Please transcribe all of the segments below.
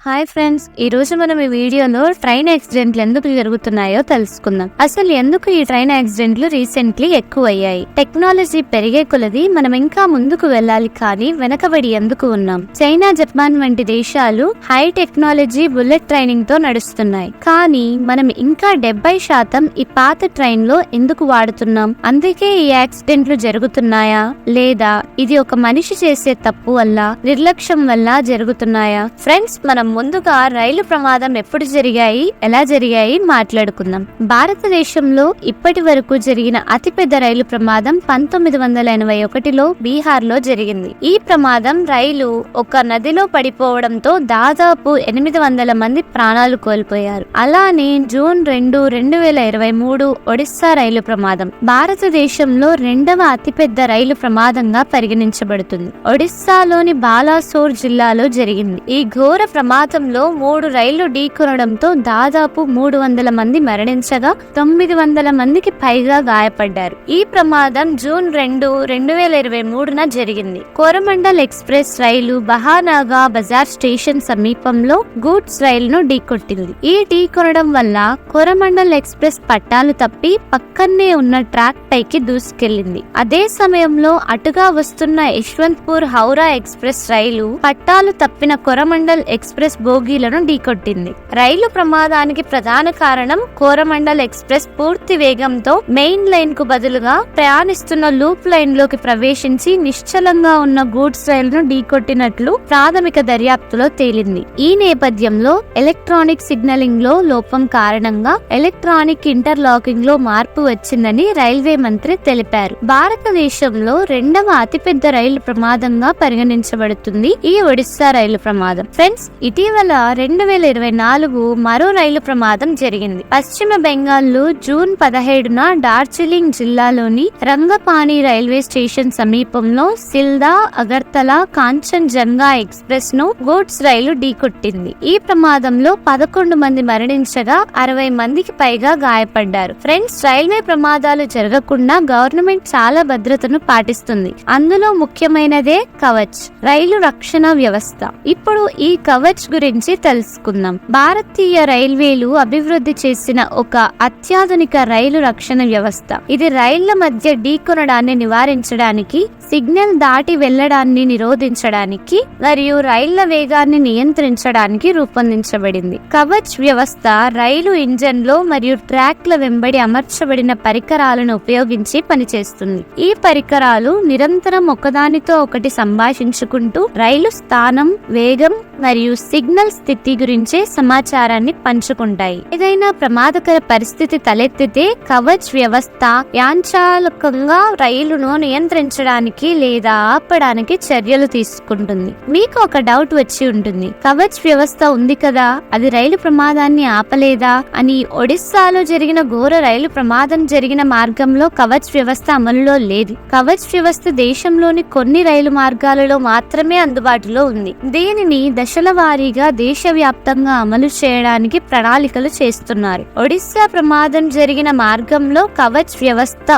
Hi friends, ఈ రోజు మనం ఈ వీడియోలో ట్రైన్ యాక్సిడెంట్లు ఎందుకు జరుగుతున్నాయో తెలుసుకుందాం. అసలు ఎందుకు ఈ ట్రైన్ యాక్సిడెంట్లు రీసెంట్లీ ఎక్కువయ్యాయి? టెక్నాలజీ పెరిగే కొలది మనం ఇంకా ముందుకు వెళ్ళాలి, కానీ వెనకబడి ఎందుకు ఉన్నాం? చైనా, జపాన్ వంటి దేశాలు హై టెక్నాలజీ బుల్లెట్ ట్రైనింగ్ తో నడుస్తున్నాయి, కానీ మనం ఇంకా 70% ఈ పాత ట్రైన్ లో ఎందుకు వాడుతున్నాం? అందుకే ఈ యాక్సిడెంట్లు జరుగుతున్నాయా, లేదా ఇది ఒక మనిషి చేసే తప్పు వల్ల, నిర్లక్ష్యం వల్ల జరుగుతున్నాయా? ఫ్రెండ్స్, మనం ముందుగా రైలు ప్రమాదం ఎప్పుడు జరిగాయి, ఎలా జరిగాయి మాట్లాడుకుందాం. భారతదేశంలో ఇప్పటి వరకు జరిగిన అతిపెద్ద రైలు ప్రమాదం 1981లో బీహార్ లో జరిగింది. ఈ ప్రమాదం రైలు ఒక నదిలో పడిపోవడంతో దాదాపు 800 మంది ప్రాణాలు కోల్పోయారు. అలానే జూన్ 2, 2023 ఒడిస్సా రైలు ప్రమాదం భారతదేశంలో రెండవ అతిపెద్ద రైలు ప్రమాదంగా పరిగణించబడుతుంది. ఒడిస్సాలోని బాలాసోర్ జిల్లాలో జరిగింది. ఈ ఘోర ప్రమాదంలో 3 రైళ్లు ఢీకొనడంతో దాదాపు 300 మంది మరణించగా 900 మందికి పైగా గాయపడ్డారు. ఈ ప్రమాదం జూన్ 2, 2023న జరిగింది. కోరమండల్ ఎక్స్ప్రెస్ రైలు బహానాగా బజార్ స్టేషన్ సమీపంలో గూడ్స్ రైలును ఢీకొట్టింది. ఈ ఢీకొనడం వల్ల కోరమండల్ ఎక్స్ప్రెస్ పట్టాలు తప్పి పక్కనే ఉన్న ట్రాక్ పైకి దూసుకెళ్లింది. అదే సమయంలో అటుగా వస్తున్న యశ్వంత్పూర్ హౌరా ఎక్స్ప్రెస్ రైలు పట్టాలు తప్పిన కోరమండల్ ఎక్స్ప్రెస్ బోగీలను ఢీకొట్టింది. రైలు ప్రమాదానికి ప్రధాన కారణం కోరమండల్ ఎక్స్ప్రెస్ పూర్తి వేగంతో మెయిన్ లైన్ కు బదులుగా ప్రయాణిస్తున్న లూప్ లైన్ లోకి ప్రవేశించి నిశ్చలంగా ఉన్న గూడ్స్ రైలును ఢీకొట్టినట్లు ప్రాథమిక దర్యాప్తులో తేలింది. ఈ నేపథ్యంలో ఎలక్ట్రానిక్ సిగ్నలింగ్ లో లోపం కారణంగా ఎలక్ట్రానిక్ ఇంటర్లాకింగ్ లో మార్పు వచ్చిందని రైల్వే మంత్రి తెలిపారు. భారతదేశంలో రెండవ అతిపెద్ద రైలు ప్రమాదంగా పరిగణించబడుతుంది ఈ ఒడిస్సా రైలు ప్రమాదం. ఫ్రెండ్స్, ఇటీవల 2024 మరో రైలు ప్రమాదం జరిగింది. పశ్చిమ బెంగాల్లో జూన్ 17న డార్జిలింగ్ జిల్లాలోని రంగపాణి రైల్వే స్టేషన్ సమీపంలో సిల్దా, అగర్తలా, కాంచన్జంగా ఎక్స్ప్రెస్ ను గూడ్స్ రైలు ఢీకొట్టింది. ఈ ప్రమాదంలో 11 మంది మరణించగా 60 మందికి పైగా గాయపడ్డారు. ఫ్రెండ్స్, రైల్వే ప్రమాదాలు జరగకుండా గవర్నమెంట్ చాలా భద్రతను పాటిస్తుంది. అందులో ముఖ్యమైనదే కవచ్, రైలు రక్షణ వ్యవస్థ. ఇప్పుడు ఈ కవచ్ గురించి తెలుసుకుందాం. భారతీయ రైల్వేలు అభివృద్ధి చేసిన ఒక అత్యాధునిక రైలు రక్షణ వ్యవస్థ. ఇది రైళ్ల మధ్య ఢీకొనడాన్ని నివారించడానికి, సిగ్నల్ దాటి వెళ్లడాన్ని నిరోధించడానికి మరియు రైళ్ల వేగాన్ని నియంత్రించడానికి రూపొందించబడింది. కవచ్ వ్యవస్థ రైలు ఇంజన్లో మరియు ట్రాక్ల వెంబడి అమర్చబడిన పరికరాలను ఉపయోగించి పనిచేస్తుంది. ఈ పరికరాలు నిరంతరం ఒకదానితో ఒకటి సంభాషించుకుంటూ రైలు స్థానం, వేగం మరియు సిగ్నల్ స్థితి గురించే సమాచారాన్ని పంచుకుంటాయి. ఏదైనా ప్రమాదకర పరిస్థితి తలెత్తితే కవచ్ వ్యవస్థ యాంత్రికంగా రైలును నియంత్రించడానికి లేదా ఆపడానికి చర్యలు తీసుకుంటుంది. మీకు ఒక డౌట్ వచ్చి ఉంటుంది, కవచ్ వ్యవస్థ ఉంది కదా, అది రైలు ప్రమాదాన్ని ఆపలేదా అని. ఒడిస్సాలో జరిగిన ఘోర రైలు ప్రమాదం జరిగిన మార్గంలో కవచ్ వ్యవస్థ అమలులో లేదు. కవచ్ వ్యవస్థ దేశంలోని కొన్ని రైలు మార్గాలలో మాత్రమే అందుబాటులో ఉంది. దీనిని దశల వారీగా దేశవ్యాప్తంగా అమలు చేయడానికి ప్రణాళికలు చేస్తున్నారు. ఒడిస్సా ప్రమాదం జరిగిన మార్గంలో కవచ్ వ్యవస్థ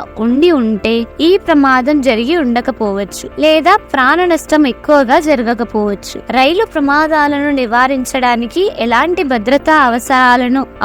ఉంటే ఈ ప్రమాదం జరిగి ఉండకపోవచ్చు, లేదా ప్రాణ నష్టం ఎక్కువగా జరగకపోవచ్చు. రైలు ప్రమాదాలను నివారించడానికి ఎలాంటి భద్రతా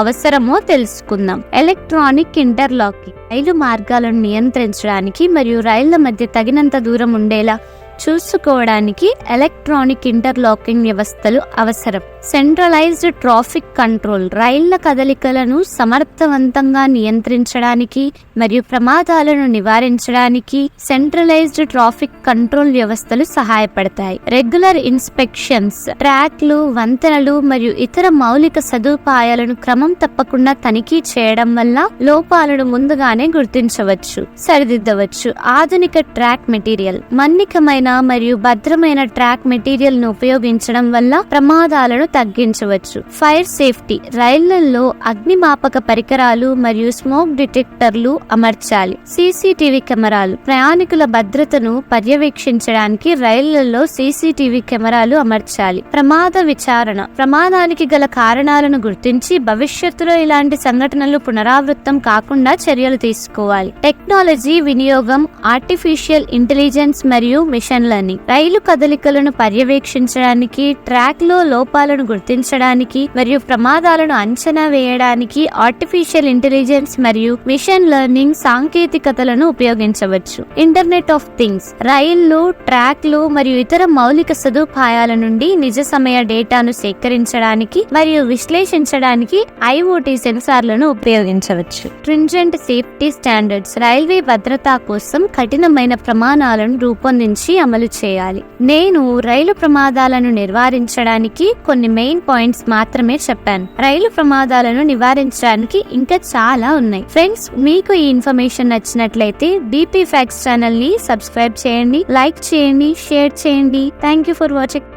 అవసరమో తెలుసుకుందాం. ఎలక్ట్రానిక్ ఇంటర్లాకింగ్ రైలు మార్గాలను నియంత్రించడానికి మరియు రైళ్ల మధ్య తగినంత దూరం ఉండేలా చూసుకోవడానికి ఎలక్ట్రానిక్ ఇంటర్లాకింగ్ వ్యవస్థలు అవసరం. సెంట్రలైజ్డ్ ట్రాఫిక్ కంట్రోల్ రైళ్ల కదలికలను సమర్థవంతంగా నియంత్రించడానికి మరియు ప్రమాదాలను నివారించడానికి సెంట్రలైజ్డ్ ట్రాఫిక్ కంట్రోల్ వ్యవస్థలు సహాయపడతాయి. రెగ్యులర్ ఇన్స్పెక్షన్స్ ట్రాక్లు, వంతెనలు మరియు ఇతర మౌలిక సదుపాయాలను క్రమం తప్పకుండా తనిఖీ చేయడం వల్ల లోపాలను ముందుగానే గుర్తించవచ్చు, సరిదిద్దవచ్చు. ఆధునిక ట్రాక్ మెటీరియల్ మన్నికమైన మరియు భద్రమైన ట్రాక్ మెటీరియల్ ను ఉపయోగించడం వల్ల ప్రమాదాలను తగ్గించవచ్చు. ఫైర్ సేఫ్టీ రైళ్లలో అగ్నిమాపక పరికరాలు మరియు స్మోక్ డిటెక్టర్లు అమర్చాలి. సీసీటీవీ కెమెరాలు ప్రయాణికుల భద్రతను పర్యవేక్షించడానికి రైళ్లలో సీసీటీవీ కెమెరాలు అమర్చాలి. ప్రమాద విచారణ ప్రమాదానికి గల కారణాలను గుర్తించి భవిష్యత్తులో ఇలాంటి సంఘటనలు పునరావృతం కాకుండా చర్యలు తీసుకోవాలి. టెక్నాలజీ వినియోగం ఆర్టిఫిషియల్ ఇంటెలిజెన్స్ మరియు మిషన్ మిషన్ లెర్నింగ్. రైలు కదలికలను పర్యవేక్షించడానికి, ట్రాక్ లో లోపాలను గుర్తించడానికి మరియు ప్రమాదాలను అంచనా వేయడానికి ఆర్టిఫిషియల్ ఇంటెలిజెన్స్ మరియు మిషన్ లెర్నింగ్ సాంకేతికతలను ఉపయోగించవచ్చు. Internet of things. రైళ్లు, ట్రాక్లు మరియు ఇతర మౌలిక సదుపాయాల నుండి నిజ సమయ డేటాను సేకరించడానికి మరియు విశ్లేషించడానికి IoT సెన్సార్లను ఉపయోగించవచ్చు. Stringent safety standards. రైల్వే భద్రత కోసం కఠినమైన ప్రమాణాలను రూపొందించి అమలు చేయాలి. నేను రైలు ప్రమాదాలను నివారించడానికి కొన్ని మెయిన్ పాయింట్స్ మాత్రమే చెప్పాను. రైలు ప్రమాదాలను నివారించడానికి ఇంకా చాలా ఉన్నాయి. ఫ్రెండ్స్, మీకు ఈ ఇన్ఫర్మేషన్ నచ్చినట్లయితే BP Facts ఛానల్ ని సబ్స్క్రైబ్ చేయండి, లైక్ చేయండి, షేర్ చేయండి. Thank you for watching.